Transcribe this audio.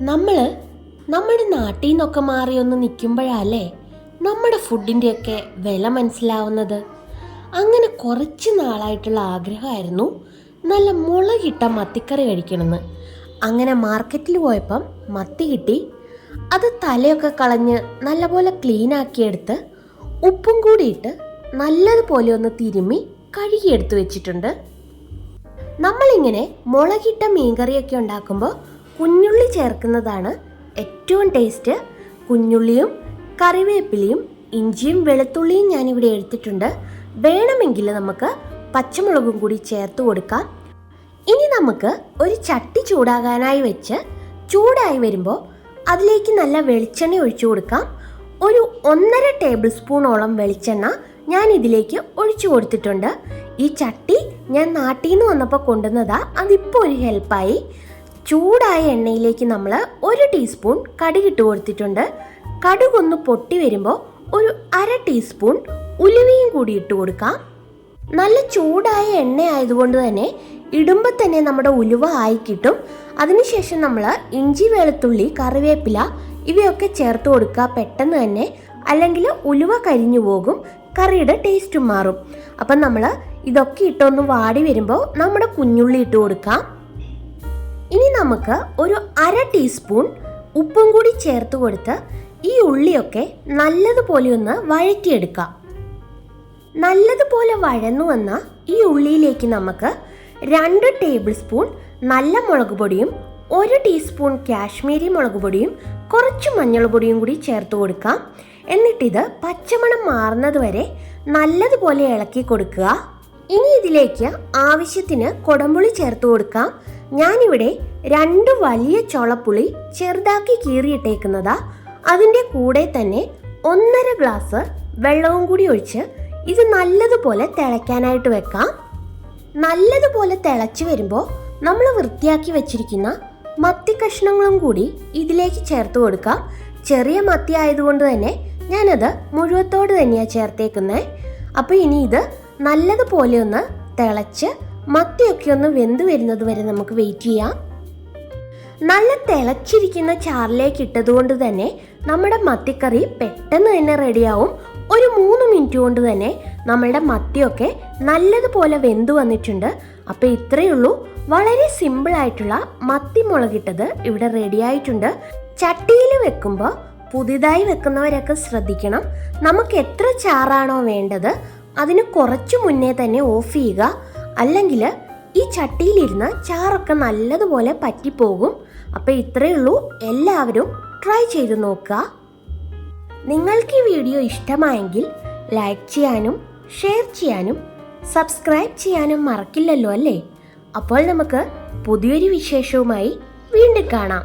നമ്മൾ നമ്മുടെ നാട്ടിൽ നിന്നൊക്കെ മാറി ഒന്ന് നിൽക്കുമ്പോഴല്ലേ നമ്മുടെ ഫുഡിൻ്റെയൊക്കെ വില മനസ്സിലാവുന്നത്. അങ്ങനെ കുറച്ച് നാളായിട്ടുള്ള ആഗ്രഹമായിരുന്നു നല്ല മുളകിട്ട മത്തിക്കറി കഴിക്കണമെന്ന്. അങ്ങനെ മാർക്കറ്റിൽ പോയപ്പം മത്തി കിട്ടി. അത് തലയൊക്കെ കളഞ്ഞ് നല്ലപോലെ ക്ലീനാക്കിയെടുത്ത് ഉപ്പും കൂടിയിട്ട് നല്ലതുപോലെ ഒന്ന് തിരുമ്മി കഴുകിയെടുത്ത് വെച്ചിട്ടുണ്ട്. നമ്മളിങ്ങനെ മുളകിട്ട മീൻകറിയൊക്കെ ഉണ്ടാക്കുമ്പോൾ കുഞ്ഞുള്ളി ചേർക്കുന്നതാണ് ഏറ്റവും ടേസ്റ്റ്. കുഞ്ഞുള്ളിയും കറിവേപ്പിലയും ഇഞ്ചിയും വെളുത്തുള്ളിയും ഞാനിവിടെ എടുത്തിട്ടുണ്ട്. വേണമെങ്കിൽ നമുക്ക് പച്ചമുളകും കൂടി ചേർത്ത് കൊടുക്കാം. ഇനി നമുക്ക് ഒരു ചട്ടി ചൂടാകാനായി വെച്ച് ചൂടായി വരുമ്പോൾ അതിലേക്ക് നല്ല വെളിച്ചെണ്ണ ഒഴിച്ചു കൊടുക്കാം. ഒരു 1.5 ടേബിൾ സ്പൂണോളം വെളിച്ചെണ്ണ ഞാൻ ഇതിലേക്ക് ഒഴിച്ചു കൊടുത്തിട്ടുണ്ട്. ഈ ചട്ടി ഞാൻ നാട്ടിൽ നിന്ന് വന്നപ്പോൾ കൊണ്ടുവന്നതാ, അതിപ്പോൾ ഒരു ഹെൽപ്പായി. ചൂടായ എണ്ണയിലേക്ക് നമ്മൾ 1 ടീസ്പൂൺ കടുകിട്ട് കൊടുത്തിട്ടുണ്ട്. കടുകൊന്ന് പൊട്ടി വരുമ്പോൾ ഒരു 1/2 ടീസ്പൂൺ ഉലുവയും കൂടി ഇട്ട് കൊടുക്കാം. നല്ല ചൂടായ എണ്ണ ആയതുകൊണ്ട് തന്നെ ഇടുമ്പോൾ തന്നെ നമ്മുടെ ഉലുവ ആയി കിട്ടും. അതിനുശേഷം നമ്മൾ ഇഞ്ചി വെളുത്തുള്ളി കറിവേപ്പില ഇവയൊക്കെ ചേർത്ത് കൊടുക്കുക പെട്ടെന്ന് തന്നെ, അല്ലെങ്കിൽ ഉലുവ കരിഞ്ഞു പോകും, കറിയുടെ ടേസ്റ്റും മാറും. അപ്പം നമ്മൾ ഇതൊക്കെ ഇട്ടൊന്ന് വാടി വരുമ്പോൾ നമ്മുടെ കുഞ്ഞുള്ളി ഇട്ട് കൊടുക്കാം. ഇനി നമുക്ക് ഒരു 1/2 ടീസ്പൂൺ ഉപ്പും കൂടി ചേർത്ത് കൊടുത്ത് ഈ ഉള്ളിയൊക്കെ നല്ലതുപോലെ ഒന്ന് വഴറ്റിയെടുക്കാം. നല്ലതുപോലെ വഴന്നു വന്ന ഈ ഉള്ളിയിലേക്ക് നമുക്ക് 2 ടേബിൾ സ്പൂൺ നല്ല മുളക് പൊടിയും 1 ടീസ്പൂൺ കാശ്മീരി മുളക് പൊടിയും കുറച്ച് മഞ്ഞൾ പൊടിയും കൂടി ചേർത്ത് കൊടുക്കാം. എന്നിട്ടിത് പച്ചമണം മാറുന്നത് വരെ നല്ലതുപോലെ ഇളക്കി കൊടുക്കുക. ഇനി ഇതിലേക്ക് ആവശ്യത്തിന് കുടംപുളി ചേർത്ത് കൊടുക്കാം. ഞാനിവിടെ 2 വലിയ ചുളപ്പുളി ചെറുതാക്കി കീറിയിട്ടേക്കുന്നതാ. അതിൻ്റെ കൂടെ തന്നെ 1.5 ഗ്ലാസ് വെള്ളവും കൂടി ഒഴിച്ച് ഇത് നല്ലതുപോലെ തിളയ്ക്കാനായിട്ട് വെക്കാം. നല്ലതുപോലെ തിളച്ച് വരുമ്പോൾ നമ്മൾ വൃത്തിയാക്കി വെച്ചിരിക്കുന്ന മത്തി കഷ്ണങ്ങളും കൂടി ഇതിലേക്ക് ചേർത്ത് കൊടുക്കാം. ചെറിയ മത്തി ആയതുകൊണ്ട് തന്നെ ഞാനത് മുഴുവത്തോട് തന്നെയാണ് ചേർത്തേക്കുന്നത്. അപ്പോൾ ഇനി ഇത് നല്ലതുപോലെ ഒന്ന് തിളച്ച് മത്തിയൊക്കെ ഒന്ന് വെന്ത് വരുന്നത് വരെ നമുക്ക് വെയിറ്റ് ചെയ്യാം. നല്ല തിളച്ചിരിക്കുന്ന ചാറിലേക്ക് ഇട്ടതുകൊണ്ട് തന്നെ നമ്മുടെ മത്തിക്കറി പെട്ടെന്ന് തന്നെ റെഡിയാവും. ഒരു 3 മിനിറ്റ് കൊണ്ട് തന്നെ നമ്മളുടെ മത്തിയൊക്കെ നല്ലതുപോലെ വെന്ത് വന്നിട്ടുണ്ട്. അപ്പോൾ ഇത്രയേ ഉള്ളൂ, വളരെ സിമ്പിളായിട്ടുള്ള മത്തി മുളകിട്ടത് ഇവിടെ റെഡി ആയിട്ടുണ്ട്. ചട്ടിയിൽ വെക്കുമ്പോൾ പുതിയതായി വെക്കുന്നവരൊക്കെ ശ്രദ്ധിക്കണം, നമുക്ക് എത്ര ചാറാണോ വേണ്ടത് അതിന് കുറച്ച് മുന്നേ തന്നെ ഓഫ് ചെയ്യുക. അല്ലെങ്കിൽ ഈ ചട്ടിയിലിരുന്ന് ചാറൊക്കെ നല്ലതുപോലെ പറ്റിപ്പോകും. അപ്പോൾ ഇത്രയേ ഉള്ളൂ, എല്ലാവരും ട്രൈ ചെയ്ത് നോക്കുക. നിങ്ങൾക്ക് ഈ വീഡിയോ ഇഷ്ടമായെങ്കിൽ ലൈക്ക് ചെയ്യാനും ഷെയർ ചെയ്യാനും സബ്സ്ക്രൈബ് ചെയ്യാനും മറക്കില്ലല്ലോ അല്ലേ? അപ്പോൾ നമുക്ക് പുതിയൊരു വിശേഷവുമായി വീണ്ടും കാണാം.